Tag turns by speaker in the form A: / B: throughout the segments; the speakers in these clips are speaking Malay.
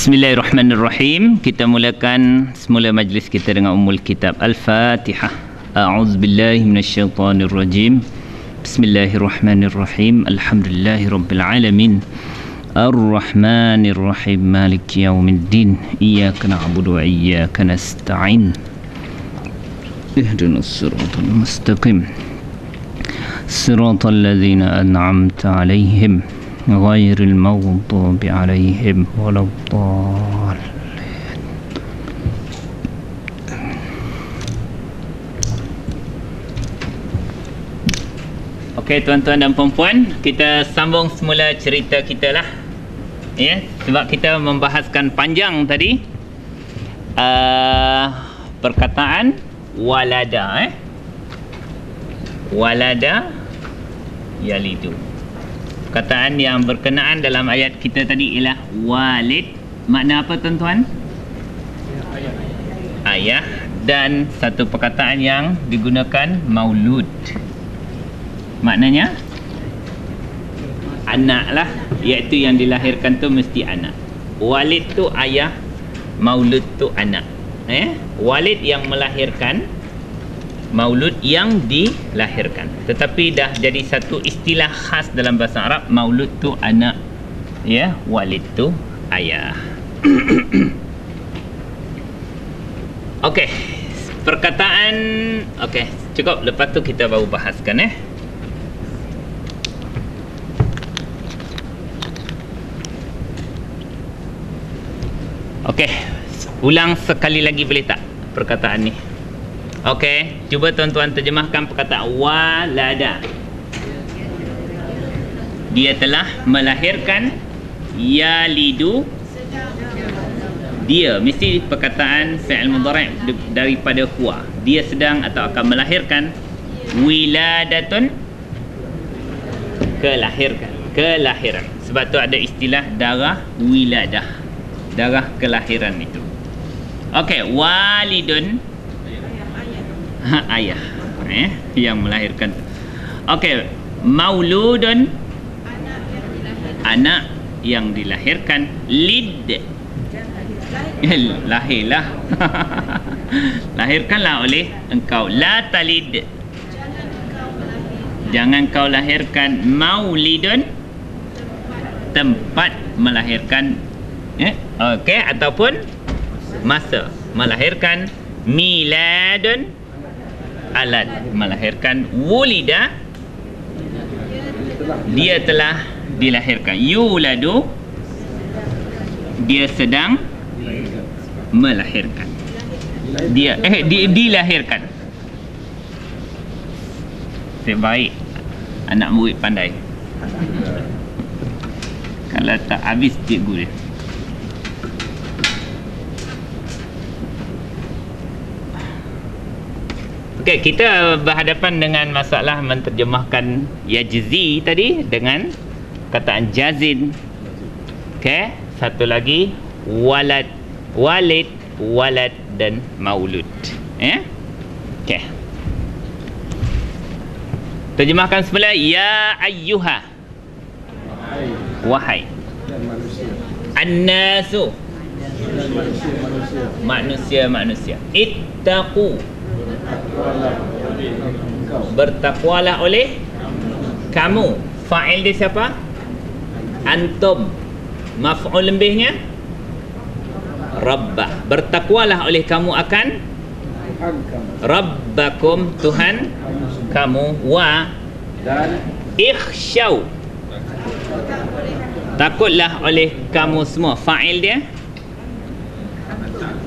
A: Bismillahirrahmanirrahim. Kita mulakan semula majlis kita dengan Ummul Kitab Al-Fatihah. A'udzubillahi minasyaitonirrajim. Bismillahirrahmanirrahim. Alhamdulillahirabbil alamin. Ar-Rahmanirrahim. Maliki yaumiddin. Iyyaka na'budu wa iyyaka nasta'in. Ihdinas siratal mustaqim. Siratal ladzina an'amta 'alaihim ghairil maghdubi 'alaihim waladdallin. Okey, tuan-tuan dan puan-puan, kita sambung semula cerita kita lah. Ya, sebab kita membahaskan panjang tadi perkataan walada, walada yalidu. Perkataan yang berkenaan dalam ayat kita tadi ialah walid. Makna apa tuan-tuan? Ayah. Dan satu perkataan yang digunakan maulud. Maknanya anak lah, iaitu yang dilahirkan tu mesti anak. Walid tu ayah, maulud tu anak. Walid yang melahirkan, maulud yang dilahirkan. Tetapi dah jadi satu istilah khas dalam bahasa Arab. Maulud tu anak, ya, walid tu ayah. Okey, perkataan, okey, cukup. Lepas tu kita baru bahaskan. Okey, ulang sekali lagi boleh tak perkataan ni? Okey, cuba tuan-tuan terjemahkan perkataan walada. Dia telah melahirkan. Yalidu, dia mesti perkataan fi'il mudhari' daripada huwa. Dia sedang atau akan melahirkan. Wiladatun, kelahiran. Sebab tu ada istilah darah wiladah, darah kelahiran itu. Okey, walidun, ayah, yang melahirkan. Okey, mauludun, anak yang dilahirkan. Lid, lahirlah. Lahirkanlah oleh engkau. La talid, jangan kau lahirkan. Maulidun, tempat melahirkan. Okey, ataupun masa melahirkan. Miladun, alat melahirkan. Wulida, dia telah dilahirkan. Yuladu, dia sedang melahirkan. Dia dilahirkan. Sebaik anak murid pandai. Kalau tak habis cikgu dia. Okey, kita berhadapan dengan masalah menterjemahkan yajzi tadi dengan kataan jazin. Okey, satu lagi walad, walid, walad dan maulud. Okey. Terjemahkan semula. Ya ayyuha, wahai. An-nasu, manusia. Ittaqu, bertakwalah oleh kamu. Fa'il dia siapa? Antum. Maf'ul lebihnya rabbah. Bertakwalah oleh kamu akan rabbakum, Tuhan kamu. Wa ikhsyaw, takutlah oleh kamu semua. Fa'il dia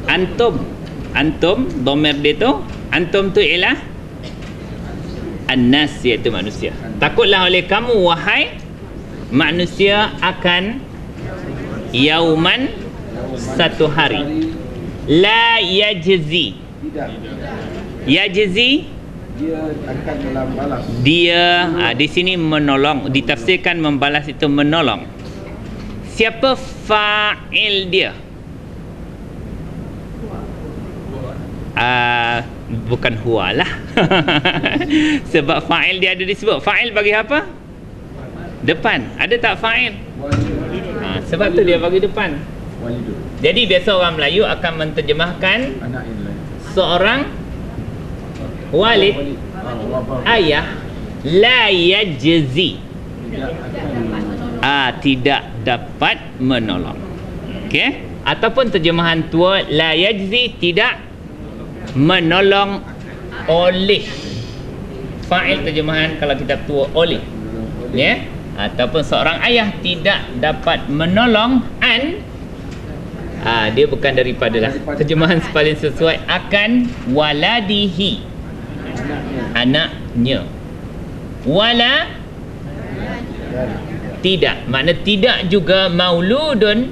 A: antum. Antum, dhamir dia tu, antum tu ialah an-nas, iaitu manusia. Takutlah oleh kamu wahai manusia akan yauman, satu hari. La yajzi, yajzi, dia akan membalas. Dia di sini menolong, ditafsirkan membalas itu menolong. Siapa fa'il dia? Bukan huwa lah. Sebab fa'il dia ada disebut. Fa'il bagi apa? Depan. Ada tak fa'il? Sebab tu dia bagi depan.
B: Walidun.
A: Jadi biasa orang Melayu akan menterjemahkan
B: Anak yang lain.
A: seorang walid,
B: Wabah.
A: ayah, la yajzi,
B: Tidak akan
A: tidak dapat menolong. Okey? Ataupun terjemahan tua, la yajzi, tidak menolong oleh. Fa'il terjemahan kalau kitab tua oleh. Ya? Ataupun seorang ayah tidak dapat menolong dia bukan daripada lah. Terjemahan paling sesuai akan waladihi, anaknya. Wala tidak, makna tidak juga mauludun,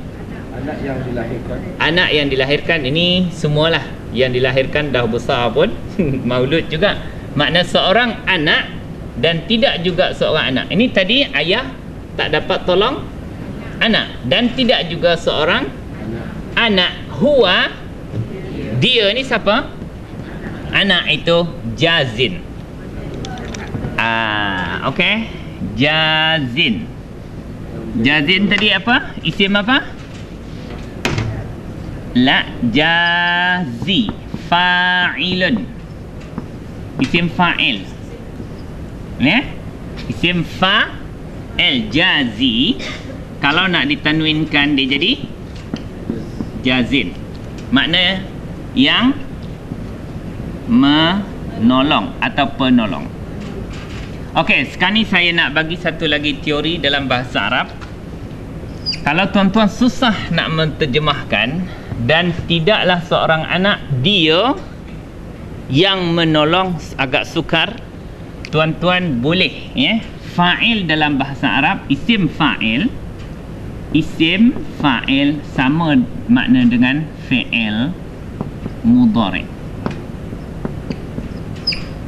B: anak yang dilahirkan.
A: anak yang dilahirkan. Ini semualah yang dilahirkan dah besar pun maulud juga. Makna seorang anak dan tidak juga seorang anak. Ini tadi ayah tak dapat tolong anak dan tidak juga seorang anak. Huwa, dia ni siapa? Anak itu jazin. Okey. Jazin. Jazin tadi apa? Isim apa? La jazi. Fa'ilun. Isim fa'il. Ya? Isim fa'il. Jazi. Kalau nak ditanwinkan dia jadi jazin. Makna yang menolong atau penolong. Okey, sekarang ni saya nak bagi satu lagi teori dalam bahasa Arab. Kalau tuan-tuan susah nak menterjemahkan dan tidaklah seorang anak dia yang menolong, agak sukar, tuan-tuan boleh fa'il dalam bahasa Arab, isim fa'il sama makna dengan fi'il mudhari'.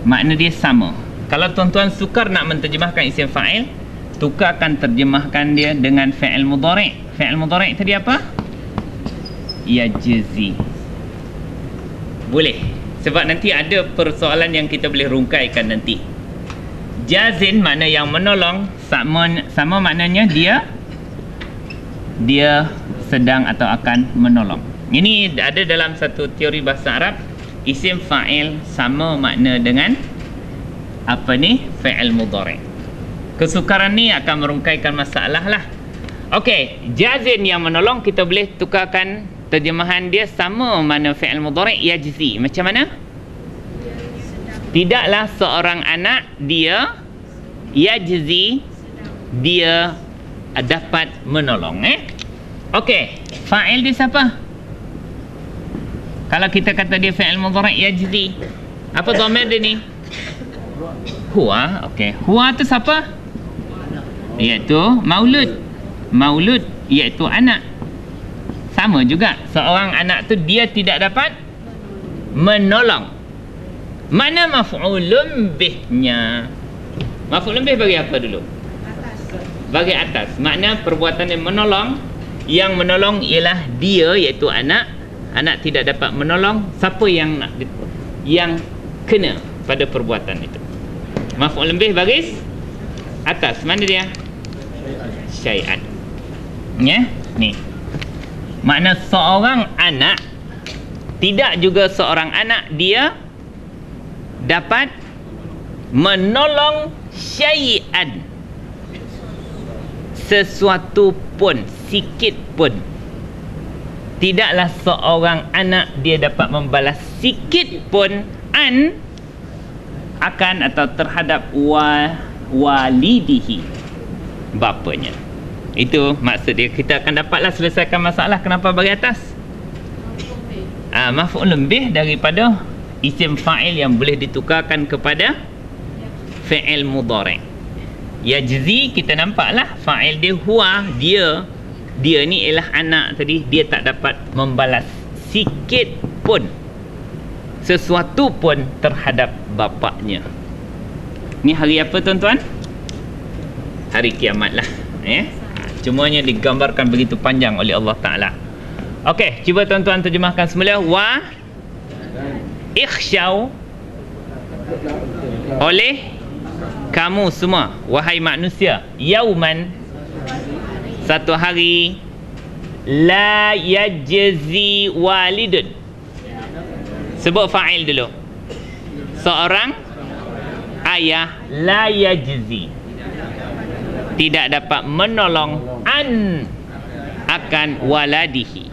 A: Makna dia sama. Kalau tuan-tuan sukar nak menterjemahkan isim fa'il, tukarkan terjemahkan dia dengan fi'il mudhari'. Fi'il mudhari' tadi apa? Yajzi. Boleh. Sebab nanti ada persoalan yang kita boleh rungkaikan nanti. Jazin makna yang menolong, sama maknanya dia sedang atau akan menolong. Ini ada dalam satu teori bahasa Arab, isim fa'il sama makna dengan fi'il mudhari'. Kesukaran ni akan merungkaikan masalah lah. Okey, jazin yang menolong kita boleh tukarkan terjemahan dia sama makna fi'il mudhari' yajzi. Macam mana? Tidaklah seorang anak dia yajzi, dia dapat menolong. Okey, fa'il dia siapa? Kalau kita kata dia fi'il mudhari' yajzi, apa dhamir dia ni? Huwa. Okey, huwa tu siapa? Iaitu maulud. Maulud iaitu anak. Sama juga, seorang anak tu dia tidak dapat menolong. Mana maf'ulun bihnya? Maf'ulun bih bagi apa dulu? Bagi atas. Makna perbuatan yang menolong. Yang menolong ialah dia, iaitu anak. Anak tidak dapat menolong. Siapa yang kena pada perbuatan itu? Maf'ulun bih baris atas. Mana dia? Syai'an. Ya, ni. Makna seorang anak, tidak juga seorang anak dia dapat menolong syai'an, sesuatu pun, sikit pun. Tidaklah seorang anak dia dapat membalas sikit pun akan atau terhadap walidihi, bapanya. Itu maksud dia. Kita akan dapatlah selesaikan masalah kenapa bagi atas. Maf'ulun bih daripada isim fa'il yang boleh ditukarkan kepada fi'il mudhari'. Yajzi kita nampaklah fa'il dia huwa, dia ni ialah anak tadi, dia tak dapat membalas sikit pun, sesuatu pun terhadap bapaknya. Ni hari apa tuan-tuan? Hari kiamat lah. Cumanya digambarkan begitu panjang oleh Allah Ta'ala. Okey, cuba tuan-tuan terjemahkan semula. Wa ikhsyaw, oleh kamu semua, wahai manusia, yauman, satu hari, La yajzi walidun. Sebut fa'il dulu. Seorang ayah la yajzi, tidak dapat menolong akan waladihi,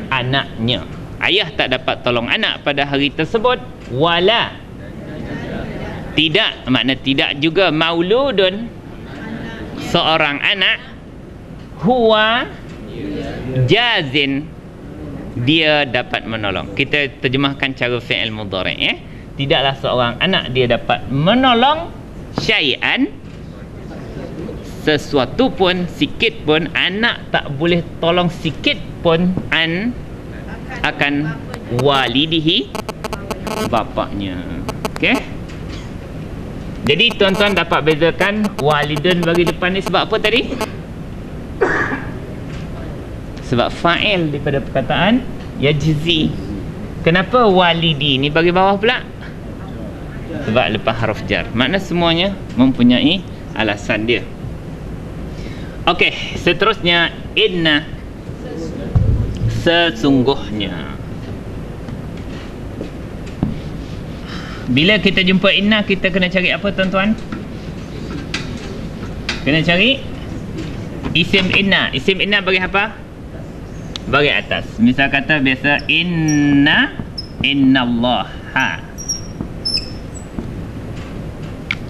A: anaknya. Ayah tak dapat tolong anak pada hari tersebut. Wala, tidak, makna tidak juga. Mauludun, seorang anak. Huwa jazin, dia dapat menolong. Kita terjemahkan cara fi'il mudhari', Tidaklah seorang anak dia dapat menolong syai'an, sesuatu pun, sikit pun. Anak tak boleh tolong sikit pun akan walidihi, bapaknya. Okey. Jadi tuan-tuan dapat bezakan walidun bagi depan ni sebab apa tadi? Sebab fa'il daripada perkataan yajzi. Kenapa walidi ni bagi bawah pula? Sebab lepas huruf jar. Makna semuanya mempunyai alasan dia. Okey, seterusnya inna, sesungguhnya. Bila kita jumpa inna, kita kena cari apa tuan-tuan? Kena cari isim inna. Isim inna bagi apa? Bagi atas. Misal kata biasa innallaha.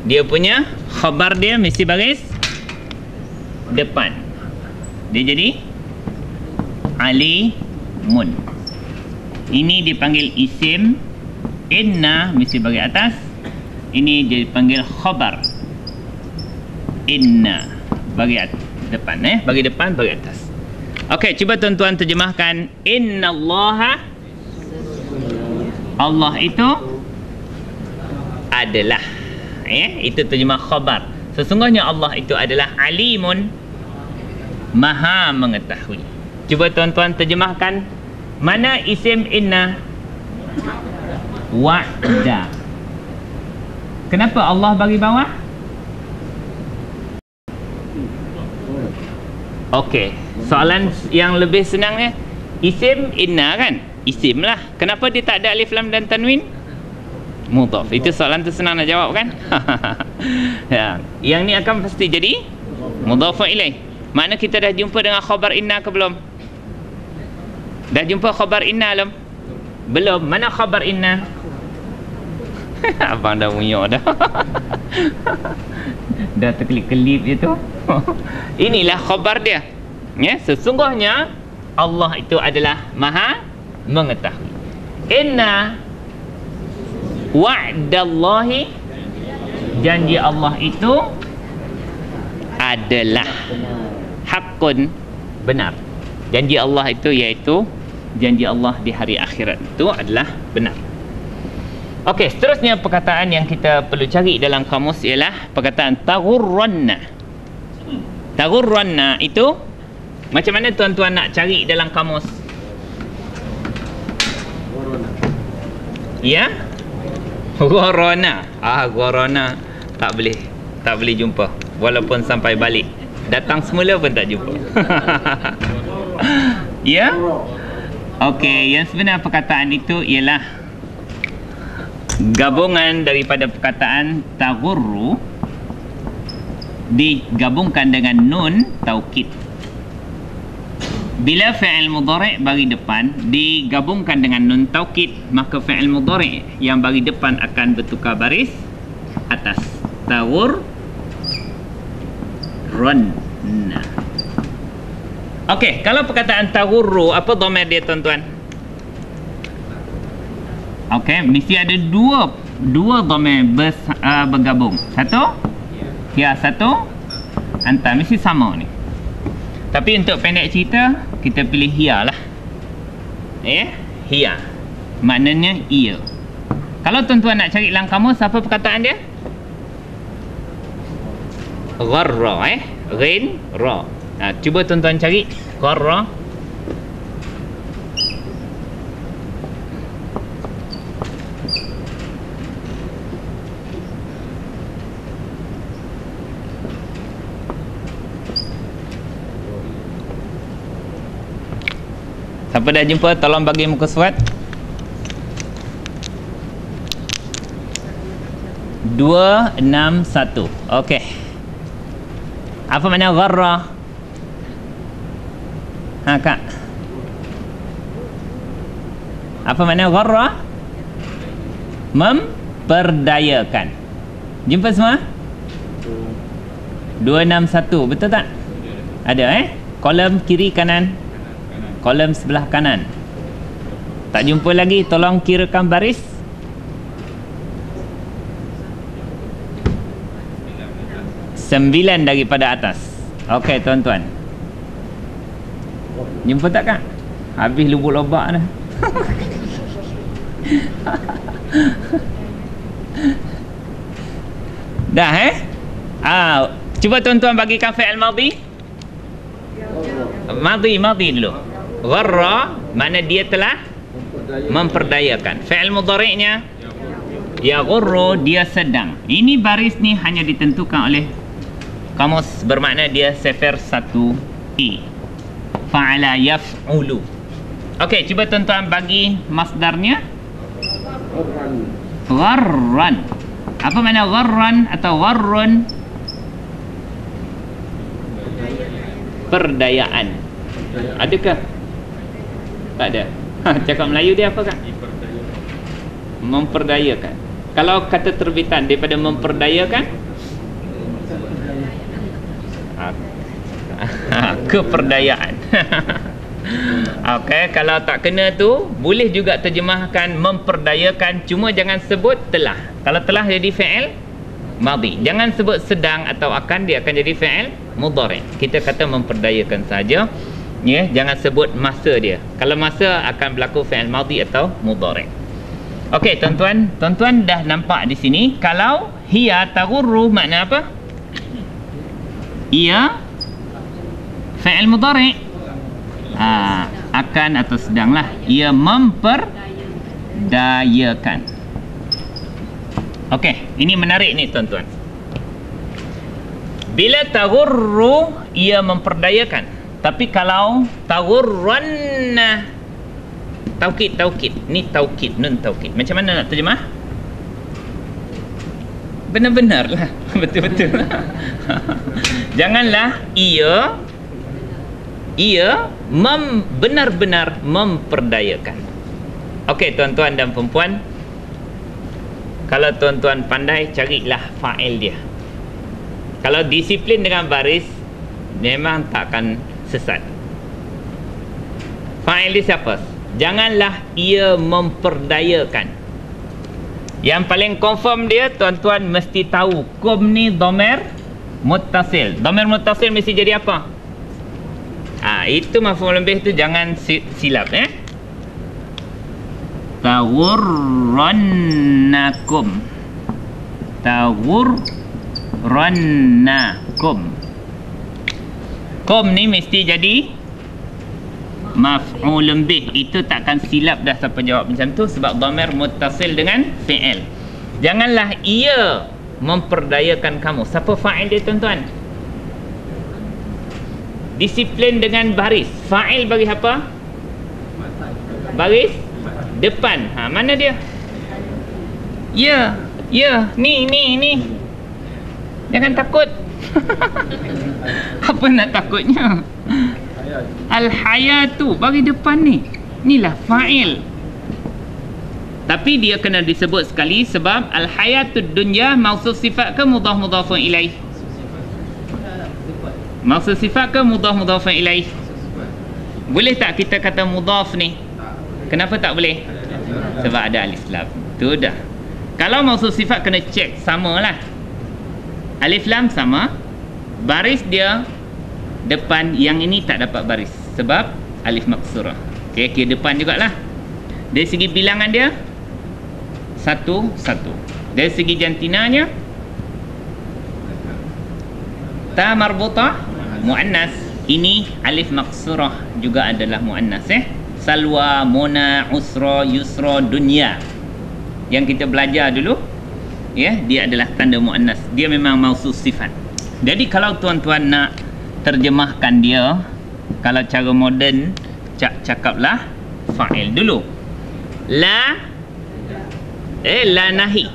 A: Dia punya khabar dia mesti baris depan. Dia jadi alimun. Ini dipanggil isim. Inna mesti bagi atas. Ini dipanggil khabar. Inna bagi depan, bagi depan, bagi atas. Okey, cuba tuan-tuan terjemahkan. Innallaha, Allah itu adalah, itu terjemah khabar. Sesungguhnya Allah itu adalah alimun, maha mengetahui. Cuba tuan-tuan terjemahkan. Mana isim inna? Wa'da. Kenapa Allah bagi bawah? Okey, soalan yang lebih senangnya, isim inna kan? Isim lah. Kenapa dia tak ada alif lam dan tanwin? Mudhaf. Itu soalan tu senang nak jawab kan? Ya. Yang ni akan pasti jadi mudhaf ilaih. Makna kita dah jumpa dengan khabar inna ke belum? Dah jumpa khabar inna belum? Belum. Mana khabar inna? Abang dah munyok dah. Dah terkelip-kelip je tu. Inilah khabar dia. Sesungguhnya Allah itu adalah maha mengetahui. Inna wa'dallahi, janji Allah itu adalah haqqun, benar. Janji Allah itu iaitu janji Allah di hari akhirat itu adalah benar. Okey, seterusnya perkataan yang kita perlu cari dalam kamus ialah perkataan taghurranna. Taghurranna itu macam mana tuan-tuan nak cari dalam kamus? Ya? Gharana. Gharana tak boleh jumpa walaupun sampai balik. Datang semula pun tak jumpa. Ya? Okey, yang sebenar perkataan itu ialah gabungan daripada perkataan taghurru digabungkan dengan nun taukid. Bila fi'il mudhari' bagi depan digabungkan dengan nun taukid, maka fi'il mudhari' yang bagi depan akan bertukar baris atas. Taghurranna. Okey, kalau perkataan taghurru, apa dhamir dia tuan-tuan? Okey, mesti ada dua dhamir bergabung. Satu ya, satu hantar, mesti sama ni. Tapi untuk pendek cerita, kita pilih hia lah. Hia. Maknanya ia. Kalau tuan-tuan nak cari dalam kamus, apa perkataan dia? Gharra, ghin, ra. Cuba tuan-tuan cari gharra. Apa dah jumpa? Tolong bagi muka surat. 261. Okey. Apa makna gharra? Ha Kak. Apa makna gharra? Memperdayakan. Jumpa semua? 261, betul tak? Ada kolom kiri kanan, kolom sebelah kanan. Tak jumpa lagi, tolong kirakan baris. 9 daripada atas. Okey tuan-tuan, jumpa tak Kak? Habis lubuk-lubak dah. Dah cuba tuan-tuan bagikan fi'il madhi. Madhi dulu. Gharra makna dia telah memperdayakan. Fi'il mudhari'nya yaghurru, dia sedang. Ini baris ni hanya ditentukan oleh kamus, bermakna dia sifar 1i. Fa'ala yaf'ulu. Okey, cuba tuan-tuan bagi masdarnya. Gharran. Apa makna gharran atau gharrun? Perdayaan. Adakah? Tak ada. Cakap Melayu dia apa Kak? Memperdayakan. Kalau kata terbitan daripada memperdayakan, keperdayaan. Okey, kalau tak kena tu boleh juga terjemahkan memperdayakan, cuma jangan sebut telah. Kalau telah jadi fi'il madhi, jangan sebut sedang atau akan, dia akan jadi fi'il mudhari'. Kita kata memperdayakan saja, ya, jangan sebut masa dia. Kalau masa akan berlaku fi'il madhi atau mudhari'. Okey tuan-tuan, tuan-tuan dah nampak di sini kalau hiya taghurru makna apa? Ia fi'il mudhari'. Akan atau sedanglah. Ia memperdayakan. Okey, ini menarik ni tuan-tuan. Bila taghurru, ia memperdayakan. Tapi kalau taghurranna, taukid. Ni taukid, nun taukid. Macam mana nak terjemah? Benar-benar lah. Betul-betul lah. Janganlah ia benar-benar memperdayakan. Okey tuan-tuan dan perempuan, kalau tuan-tuan pandai, carilah fa'il dia. Kalau disiplin dengan baris, memang takkan sesat. Fa'il dia siapa? Janganlah ia memperdayakan. Yang paling confirm dia, tuan-tuan mesti tahu kum ni dhamir muttasil. Dhamir muttasil mesti jadi apa? Itu maf'ul bih tu jangan silap Taghurrannakum. Kum ni mesti jadi maf'ul bih. Itu takkan silap dah siapa jawab macam tu, sebab dhamir muttasil dengan fi'il. Janganlah ia memperdayakan kamu. Siapa fa'il dia tuan-tuan? Disiplin dengan baris. Fa'il bagi apa? Baris depan. Mana dia? Ya. Ni. Jangan takut. Apa nak takutnya? Al-hayatu bagi depan ni. Inilah fa'il. Tapi dia kena disebut sekali sebab al-hayatud dunya mausuf sifat ke mudhaf-mudhafun ilaih? Maksud sifat ke mudhaf-mudhafun ilaih? Boleh tak kita kata mudhaf ni? Kenapa tak boleh? Sebab ada alif lam. Tu dah. Kalau maksud sifat kena cek, samalah. Alif lam sama, baris dia depan, yang ini tak dapat baris sebab alif maksurah. Okey, kira depan jugalah. Dari segi bilangan dia 1 1. Dari segi jantinanya ta marbutah muannas. Ini alif maksurah juga adalah muannas Salwa, Mona, Usra, Yusra, Dunya yang kita belajar dulu, dia adalah tanda muannas. Dia memang mausuf sifat. Jadi kalau tuan-tuan nak terjemahkan dia, kalau cara moden cakaplah fa'il dulu. La nahi.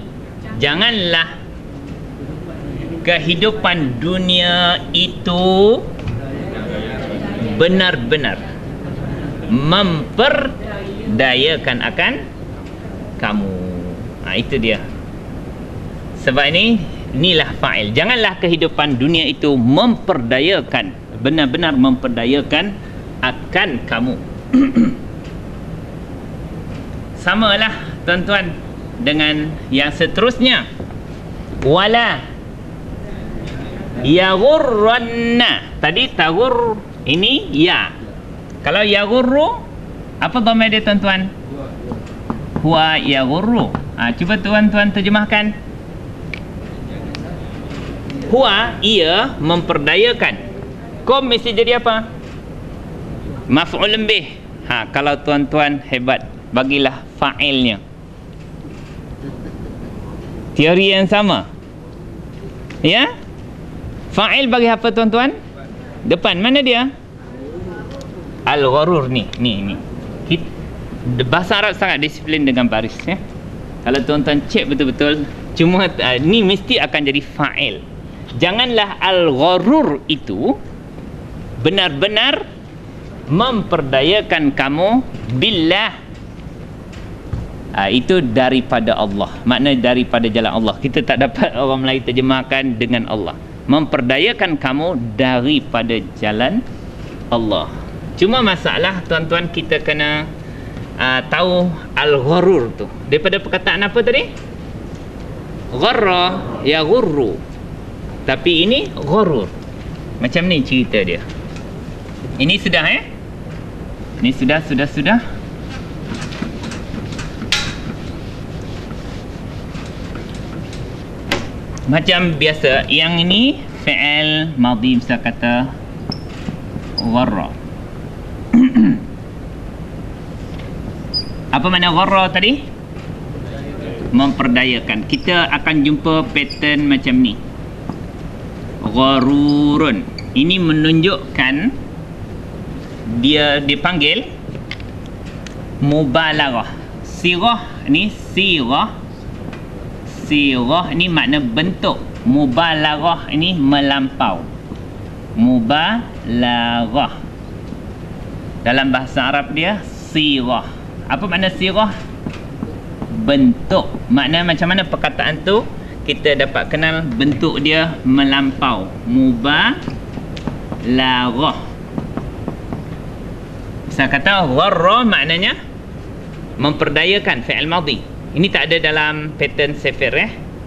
A: Janganlah kehidupan dunia itu benar-benar memperdayakan akan kamu. Itu dia. Sebab inilah fa'il. Janganlah kehidupan dunia itu memperdayakan, benar-benar memperdayakan akan kamu. Samalah tuan-tuan dengan yang seterusnya. Wala yaghurranna. Tadi taghur, ini ya. Kalau yaghurru, apa dhamma dia tuan-tuan? Huwa yaghurru. Cuba tuan-tuan terjemahkan. Huwa, ia memperdayakan. Kom mesti jadi apa? Maf'ul bih. Kalau tuan-tuan hebat, bagilah fa'ilnya. Teori yang sama. Ya? Fa'il bagi apa tuan-tuan? Depan mana dia? Al-gharur ni. Bahasa Arab sangat disiplin dengan baris, ya. Kalau tuan-tuan cek betul-betul, cuma ni mesti akan jadi fa'il. Janganlah al-gharur itu benar-benar memperdayakan kamu billah. Itu daripada Allah. Makna daripada jalan Allah. Kita tak dapat orang Melayu terjemahkan dengan Allah. Memperdayakan kamu daripada jalan Allah. Cuma masalah tuan-tuan, kita kena tahu al-gharur tu. Daripada perkataan apa tadi? Gharra yaghurru. Tapi ini gharur. Macam ni cerita dia. Ini sudah, Ini sudah. Macam biasa, yang ini fi'il madhi, bisa kata gharra. Apa makna gharra tadi? Memperdayakan. Kita akan jumpa pattern macam ni. Gharurun. Ini menunjukkan dia dipanggil mubalaghah. Sirah ni sirah ni makna bentuk. Mubalaghah ini melampau. Mubalaghah. Dalam bahasa Arab dia sirah. Apa makna sirah? Bentuk. Makna macam mana perkataan tu kita dapat kenal bentuk dia melampau. Mubalaghah. Saya kata gharra maknanya memperdayakan, fi'il madhi. Ini tak ada dalam pattern Sefir,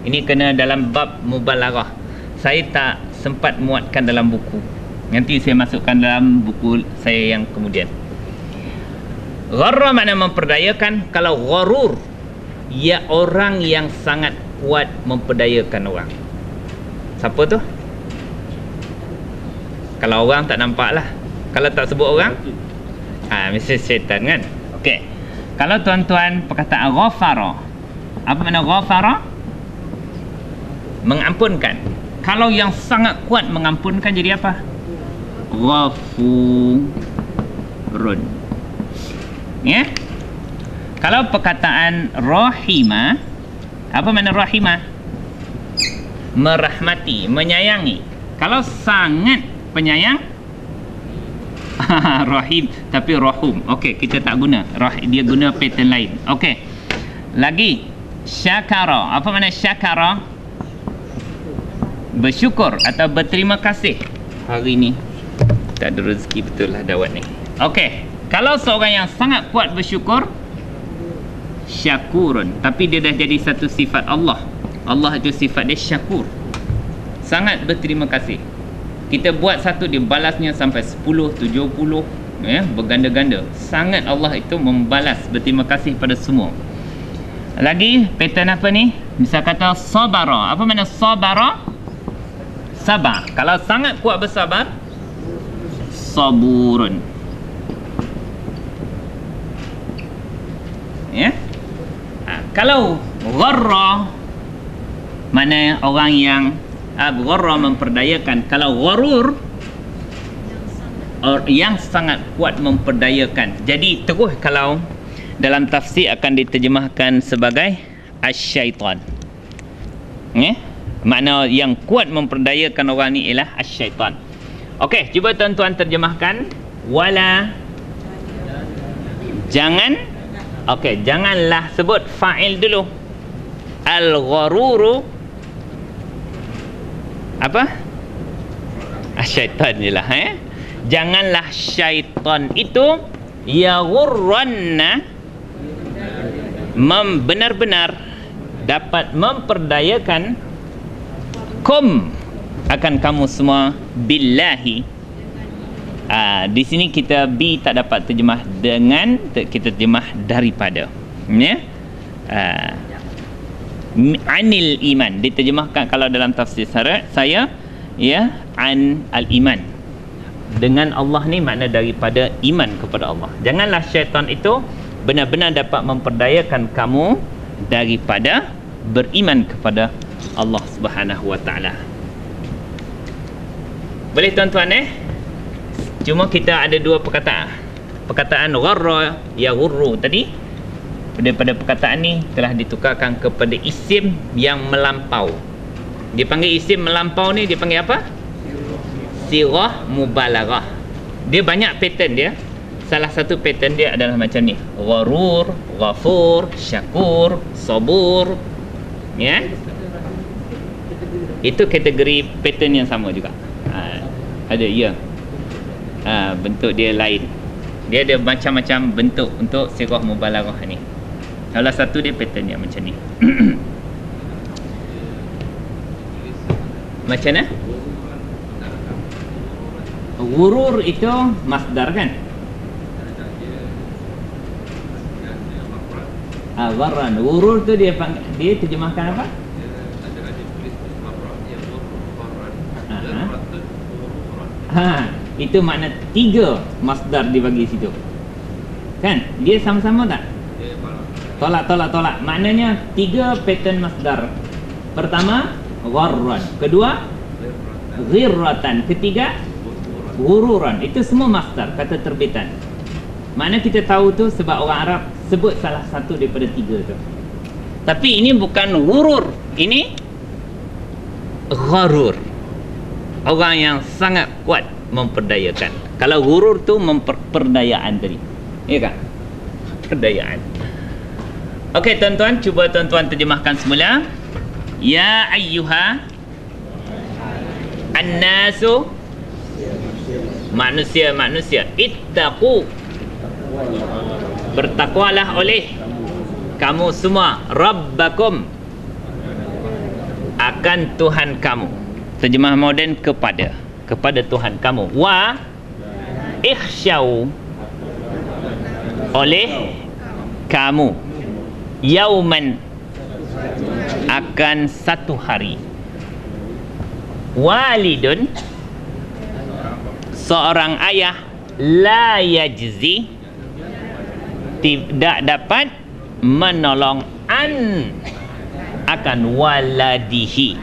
A: Ini kena dalam bab mubalaghah. Saya tak sempat muatkan dalam buku. Nanti saya masukkan dalam buku saya yang kemudian. Gharra makna memperdayakan. Kalau gharur, ya orang yang sangat kuat memperdayakan orang. Siapa tu? Kalau orang tak nampak lah. Kalau tak sebut orang, mesti syaitan kan. Okey. Kalau tuan-tuan perkataan ghafara, apa makna ghafara? Mengampunkan. Kalau yang sangat kuat mengampunkan jadi apa? Ghafurun. Ya? Kalau perkataan rahima, apa makna rahima? Merahmati, menyayangi. Kalau sangat penyayang, rahim, tapi rahum. Okey, kita tak guna. Dia guna pattern lain. Okey. Lagi syakara. Apa makna syakara? Bersyukur atau berterima kasih. Hari ni tak ada rezeki betul lah Dawat ni. Okey. Kalau seorang yang sangat kuat bersyukur, syakurun. Tapi dia dah jadi satu sifat Allah. Allah itu sifat dia syakur. Sangat berterima kasih. Kita buat satu, dia balasnya sampai 10, 70, berganda-ganda. Sangat Allah itu membalas, berterima kasih pada semua. Lagi pattern apa ni? Misal kata sabara. Apa makna sabara? Sabar. Kalau sangat kuat bersabar, saburun. Ya? Kalau gharra, mana orang yang gharra memperdayakan. Kalau gharur, yang sangat kuat memperdayakan. Jadi terus kalau dalam tafsir akan diterjemahkan sebagai asyaitan. Makna yang kuat memperdayakan orang ni ialah asyaitan. Okey, cuba tuan-tuan terjemahkan. Wala, jangan. Okey, janganlah sebut fa'il dulu. Al-gharuru apa? Asyaitan je lah. Janganlah syaitan itu yaghurranna, benar-benar dapat memperdayakan akan kamu semua billahi. Di sini kita bi tak dapat terjemah dengan, kita terjemah daripada, anil iman diterjemahkan kalau dalam tafsir saya an al iman. Dengan Allah ni makna daripada iman kepada Allah. Janganlah syaitan itu benar-benar dapat memperdayakan kamu daripada beriman kepada Allah Subhanahu wa taala. Boleh tuan-tuan Cuma kita ada dua perkataan. Perkataan gharra yaghurru tadi, daripada perkataan ni telah ditukarkan kepada isim yang melampau. Dia panggil isim melampau ni, dia panggil apa? Sirah mubalaghah. Dia banyak pattern dia. Salah satu pattern dia adalah macam ni: gharur, ghafur, syakur, sabur. Itu kategori pattern yang sama juga. Ada bentuk dia lain. Dia ada macam-macam bentuk untuk sirah mubalaghah ni. Salah satu dia pattern yang macam ni. Macam mana? Ghurur itu masdar kan? Gharran. Ghurur tu dia terjemahkan apa? Itu makna 3 masdar dibagi situ. Kan? Dia sama-sama tak? Tolak. Maknanya 3 pattern masdar. Pertama, gharran. Kedua, ghirratan. Ketiga, ghururan. Itu semua masdar, kata terbitan. Makna kita tahu tu sebab orang Arab sebut salah satu daripada 3 tu. Tapi ini bukan ghurur. Ini gharur. Orang yang sangat kuat memperdayakan. Kalau ghurur tu perdayaan tadi. Ya kan? Perdayaan. Okey tuan-tuan, cuba tuan-tuan terjemahkan semula. Ya ayyuha an-nasu, manusia, ittaqu, bertakwalah oleh kamu semua, rabbakum, akan Tuhan kamu. Terjemah moden, kepada Tuhan kamu. Wa ikhsyaw, oleh kamu, yauman, akan satu hari. Walidun, seorang ayah, la yajzi, tidak dapat menolong akan waladihi,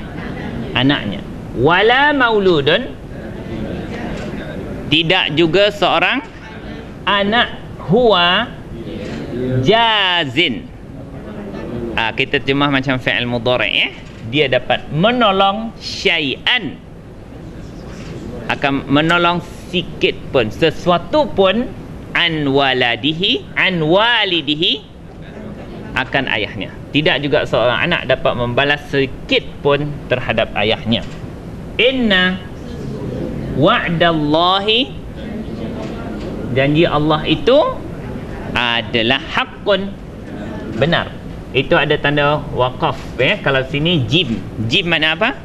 A: anaknya. Wala mauludun, tidak juga seorang anak, huwa jazin. Kita terjemah macam fi'il mudhari', dia dapat menolong syai'an, akan menolong sikit pun, sesuatu pun, an walidihi, akan ayahnya. Tidak juga seorang anak dapat membalas sikit pun terhadap ayahnya. Inna wa'dallahi, janji Allah itu adalah haqqun, benar. Itu ada tanda waqaf kalau sini jim. Jim mana apa?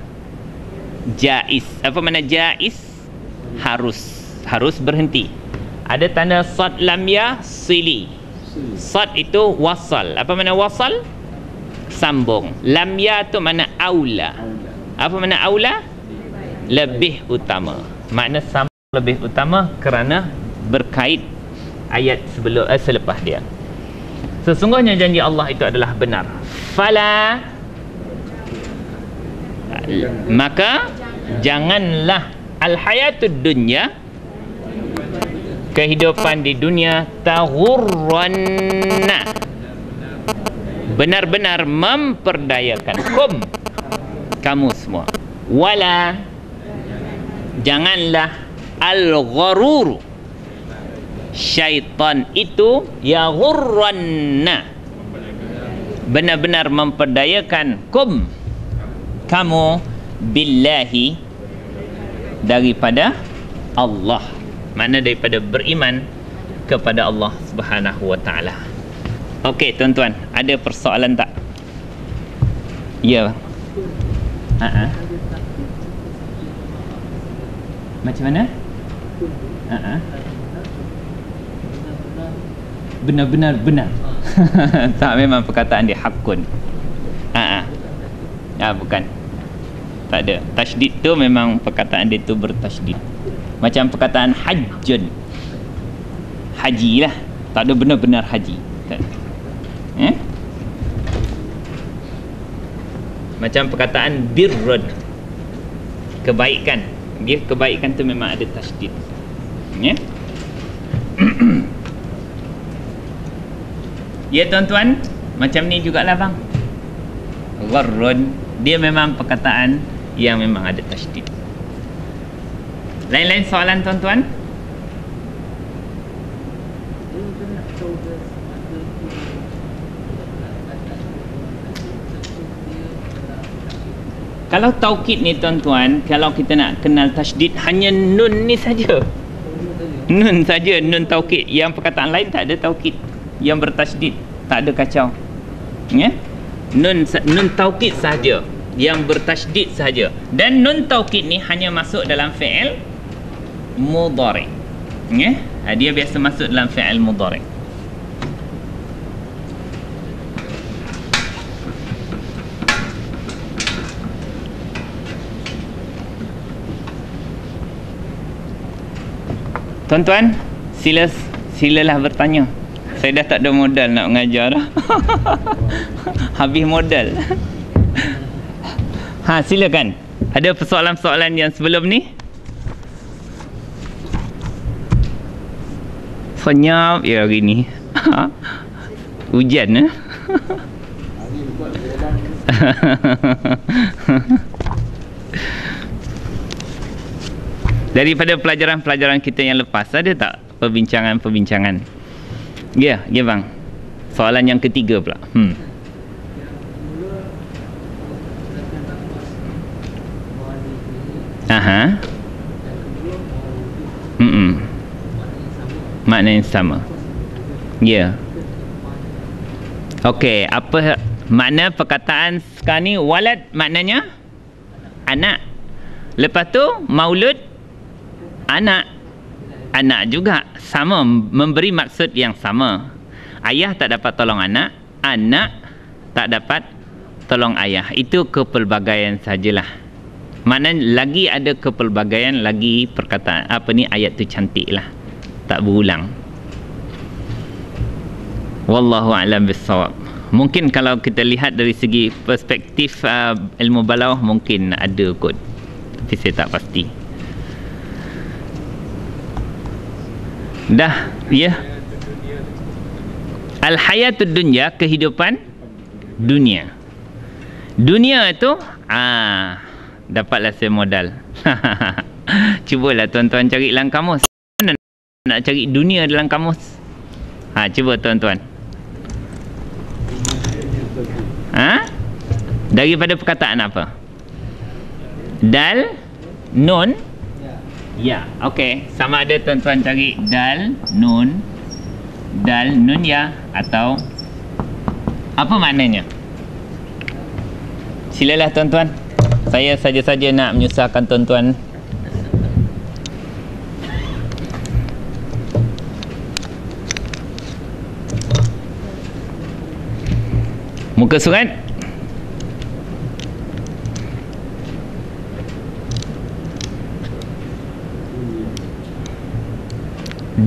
A: Jaiz. Apa mana jaiz? Harus berhenti. Ada tanda sad lam ya sili. Sad itu wasal. Apa mana wasal? Sambung. Lam ya tu mana aula. Apa mana aula? Lebih utama. Makna sambung lebih utama kerana berkait ayat selepas dia. Sesungguhnya janji Allah itu adalah benar. Fala, maka janganlah al-hayatud dunya, kehidupan di dunia taghurranna, benar-benar memperdayakan kamu semua. Wala, janganlah al-gharur, syaitan itu yaghurranna, benar-benar memperdayakan kamu billahi, daripada Allah, makna daripada beriman kepada Allah Subhanahu wa taala. Okey tuan-tuan, ada persoalan tak? Ya. Macam mana? Benar-benar benar. Tak, memang perkataan dia hakun. Bukan. Tak ada. Tasydid tu memang perkataan dia tu bertasydid. Macam perkataan hajjun. Haji lah. Tak ada benar-benar haji. Tak. Macam perkataan birrun, kebaikan. Dia kebaikan tu memang ada tasydid. Ya tuan-tuan, macam ni jugalah bang. Gharrun, dia memang perkataan yang memang ada tasydid. Lain-lain soalan tuan-tuan? Kalau taukid ni tuan-tuan, kalau kita nak kenal tasydid, hanya nun ni saja. Nun saja, nun taukid. Yang perkataan lain tak ada taukid yang bertasydid, tak ada kacau. Nun taukid saja yang bertasydid saja. Dan nun taukid ni hanya masuk dalam fi'il mudhari'. Dia biasa masuk dalam fi'il mudhari'. Tuan-tuan, silalah bertanya. Saya dah tak ada modal nak mengajar dah. Habis modal. Silakan. Ada persoalan-persoalan yang sebelum ni? Senyap ya hari ni. Hujan Daripada pelajaran-pelajaran kita yang lepas, ada tak perbincangan-perbincangan? Ya bang. Soalan yang ketiga pula. Makna yang sama. Ya. Okey, apa makna perkataan sekarang ni? Walad maknanya anak. Lepas tu maulud, anak juga sama, memberi maksud yang sama. Ayah tak dapat tolong anak, anak tak dapat tolong ayah. Itu kepelbagaian sajalah. Maknanya lagi ada kepelbagaian, lagi perkataan ayat tu cantik lah, tak berulang. Wallahu a'lam bissawab. Mungkin kalau kita lihat dari segi perspektif ilmu balaghah mungkin ada kot, tapi saya tak pasti. Dah, ya. Al-hayatud dunya, kehidupan dunia. Dunia itu dapatlah saya modal. Cubalah tuan-tuan cari dalam kamus. Mana nak cari dunia dalam kamus? Cuba tuan-tuan. Daripada perkataan apa? Dal, nun, ya. Okey, sama ada tuan-tuan cari dal, nun ya, atau apa maknanya? Silalah tuan-tuan. Saya saja-saja nak menyusahkan tuan-tuan. Muka surat.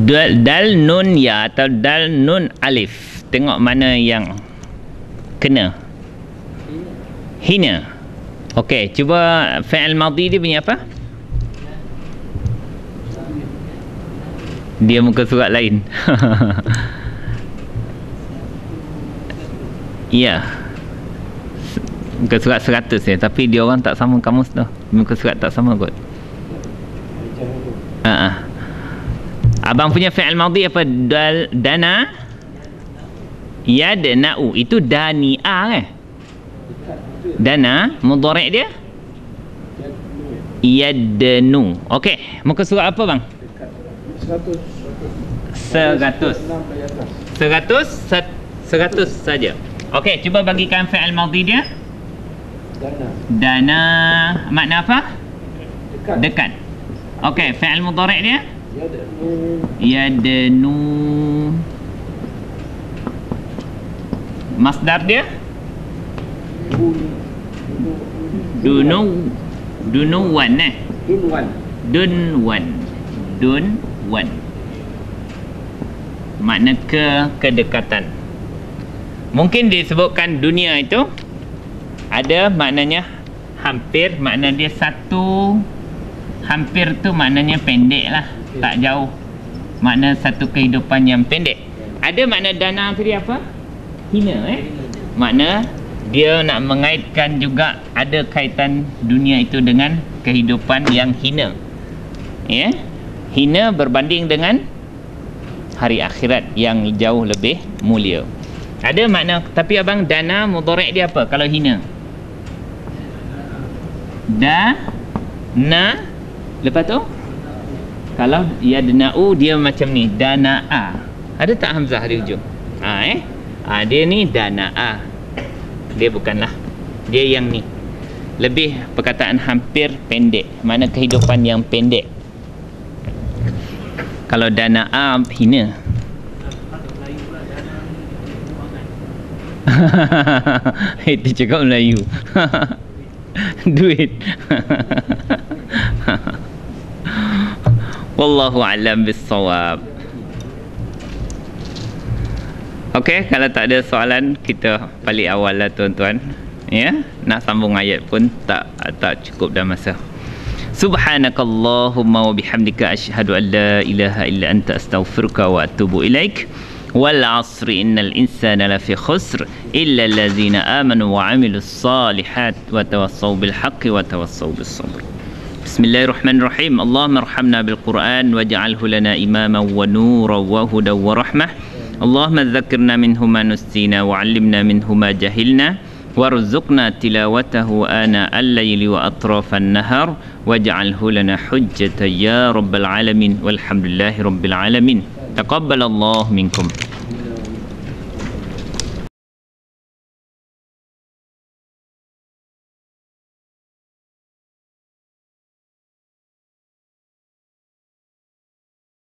A: Dal nun ya atau dal nun alif. Tengok mana yang kena. Hina. Okey, cuba fi'il madhi dia punya apa? Dia muka surat lain. Ya. Muka surat 100 ya, tapi dia orang tak sama kamus tu. Muka surat tak sama kot. Abang punya fi'il madhi apa? Dana yadna'u. Itu dani'a Dana mudhari' dia yadnu. Okey, muka surat apa bang? 100 saja. Okey, cuba bagikan fi'il madhi dia. Dana makna apa? Dekat. Okey, fi'il mudhari' dia yadnu. Masdar dia dunuwan. Makna kedekatan. Mungkin disebutkan dunia itu ada maknanya hampir, makna dia satu. Hampir tu maknanya pendek lah, tak jauh. Makna satu kehidupan yang pendek. Ada makna dana tadi apa? Hina makna dia nak mengaitkan juga ada kaitan dunia itu dengan kehidupan yang hina. Ya, hina berbanding dengan hari akhirat yang jauh lebih mulia. Ada makna, tapi abang dana mudhari' dia apa kalau hina? Dana. Lepas tu kalau yadna'u dia macam ni, dana'a. Ada tak hamzah di hujung? Dia ni dana'a. Dia bukanlah. Dia yang ni. Lebih perkataan hampir pendek. Mana kehidupan yang pendek. Kalau dana'a hina. Itu cakap Melayu. Duit. Wallahu a'lam bissawab. Okey, kalau tak ada soalan, kita balik awal lah tuan-tuan. Ya, nak sambung ayat pun tak cukup dah masa. Subhanakallahumma wa bihamdika asyhadu an la ilaha illa anta astaghfiruka wa atubu ilaik. Wal 'asri innal insana lafi khusr illa allazina amanu wa 'amilus salihat wa tawassaw bil haqqi wa tawassaw bis sabr. Bismillahirrahmanirrahim. Allahumma arhamna bil Qur'an waj'alhu lana imaman wa nuran wa hudan wa rahmah. Allahumma dzakkirna minhu ma nusina wa 'allimna minhu ma jahilna warzuqna tilawatahu ana al-laili wa atrafan nahar waj'alhu lana hujjatan ya rabbal alamin walhamdulillahi rabbil alamin. Taqabbalallahu minkum.